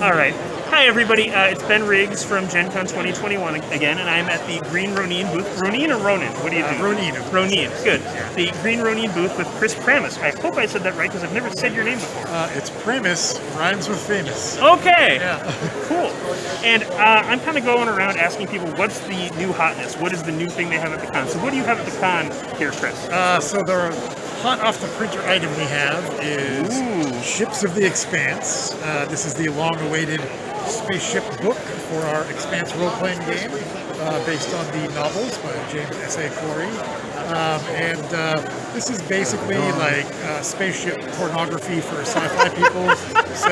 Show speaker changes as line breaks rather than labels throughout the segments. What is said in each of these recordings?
All right. Hi, everybody. It's Ben Riggs from GenCon 2021 again, and I'm at the Green Ronin booth. Ronin or Ronin? What do you think?
Ronin.
Ronin. Good. The Green Ronin booth with Chris Pramis. I hope I said that right because I've never said your name before.
It's Pramis, rhymes with famous.
Okay.
Yeah.
Cool. And I'm kind of going around asking people what's the new hotness? What is the new thing they have at the con? So what do you have at the con here, Chris?
So the hot off the printer item we have is Ships of the Expanse. This is the long-awaited spaceship book for our Expanse role-playing game, based on the novels by James S.A. Corey. This is basically like spaceship pornography for sci-fi people. So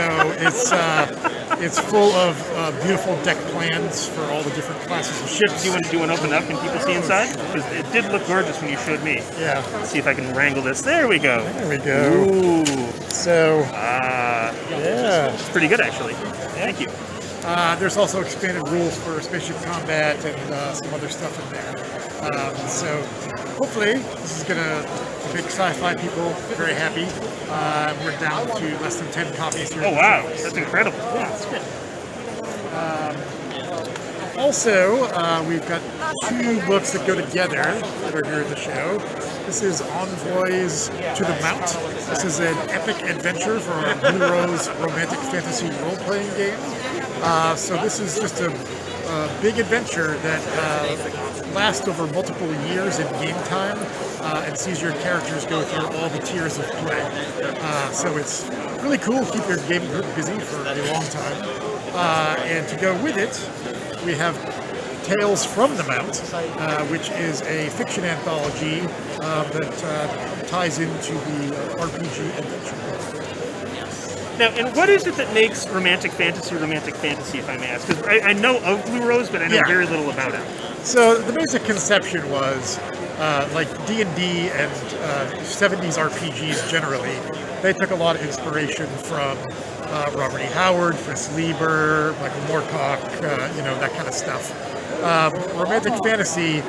it's full of beautiful deck plans for all the different classes of ships.
Do you want to do an open up? Can people see inside? Because it did look gorgeous when you showed me.
Yeah.
Let's see if I can wrangle this. There we go.
There we go.
Ooh.
So,
yeah. It's pretty good, actually. Thank you.
There's also expanded rules for spaceship combat and some other stuff in there. So hopefully this is going to make sci-fi people very happy. We're down to less than 10 copies here.
Oh, wow. That's incredible.
Yeah, it's good. Also, we've got two books that go together that are here at the show. This is Envoys to the Mount. This is an epic adventure for our Blue Rose romantic fantasy role-playing game. So this is just a big adventure that lasts over multiple years in game time and sees your characters go through all the tiers of play. So it's really cool. Keep your game group busy for a long time. And to go with it, we have Tales from the Mount, which is a fiction anthology that ties into the RPG adventure.
Now, and what is it that makes romantic fantasy, if I may ask? Because I know of Blue Rose, but I know very little about it.
So the basic conception was, like D&D and 70s RPGs generally, they took a lot of inspiration from Robert E. Howard, Fritz Lieber, Michael Moorcock, that kind of stuff. Romantic fantasy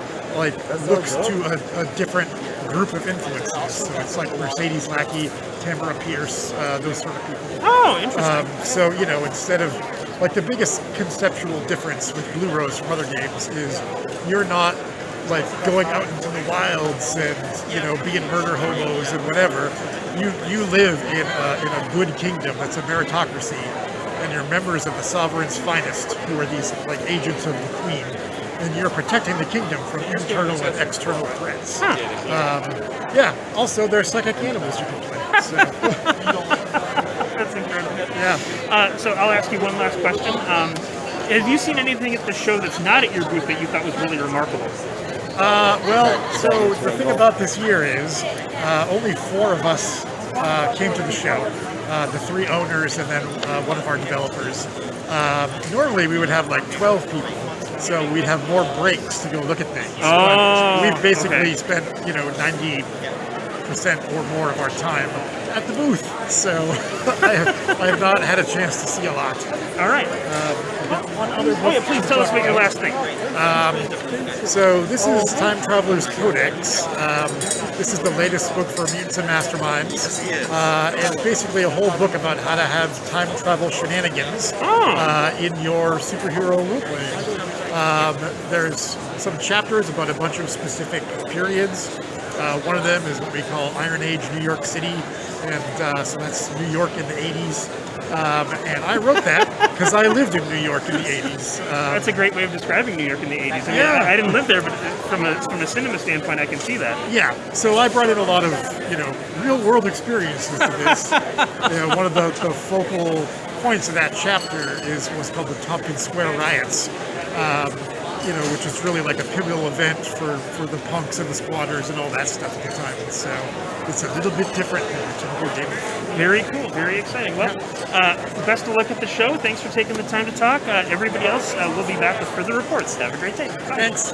looks to a different group of influences. So it's like Mercedes Lackey, Tamara Pierce, those sort of people.
Oh, interesting.
So, instead of, the biggest conceptual difference with Blue Rose from other games is you're not, going out into the wilds and, being murder hobos and whatever. You live in a good kingdom that's a meritocracy, and you're members of the sovereign's finest, who are these, agents of the queen. And you're protecting the kingdom from internal and external threats. Also, there's psychic cannibals you can play. So.
That's incredible.
Yeah.
So I'll ask you one last question. Have you seen anything at the show that's not at your booth that you thought was really remarkable?
So the thing about this year is only 4 of us came to the show. The 3 owners and then one of our developers. Normally we would have 12 people. So we'd have more breaks to go look at things. But we've basically spent, 90% or more of our time at the booth. So I have not had a chance to see a lot.
All right.
One other book.
Please tell us what your last thing.
So this is Time Traveler's Codex. This is the latest book for Mutants and Masterminds. And basically a whole book about how to have time travel shenanigans in your superhero role-playing. There's some chapters about a bunch of specific periods. One of them is what we call Iron Age New York City, and so that's New York in the 80s. And I wrote that because I lived in New York in the 80s.
That's a great way of describing New York in the 80s. I didn't live there, but from a cinema standpoint, I can see that.
Yeah, so I brought in a lot of, real-world experiences to this. One of the focal points of that chapter is what's called the Tompkins Square Riots. Which is really like a pivotal event for the punks and the squatters and all that stuff at the time. And so it's a little bit different than the typical game.
Very cool, very exciting. Well, best of luck at the show. Thanks for taking the time to talk. Everybody else, we'll be back with further reports. Have a great day. Bye.
Thanks.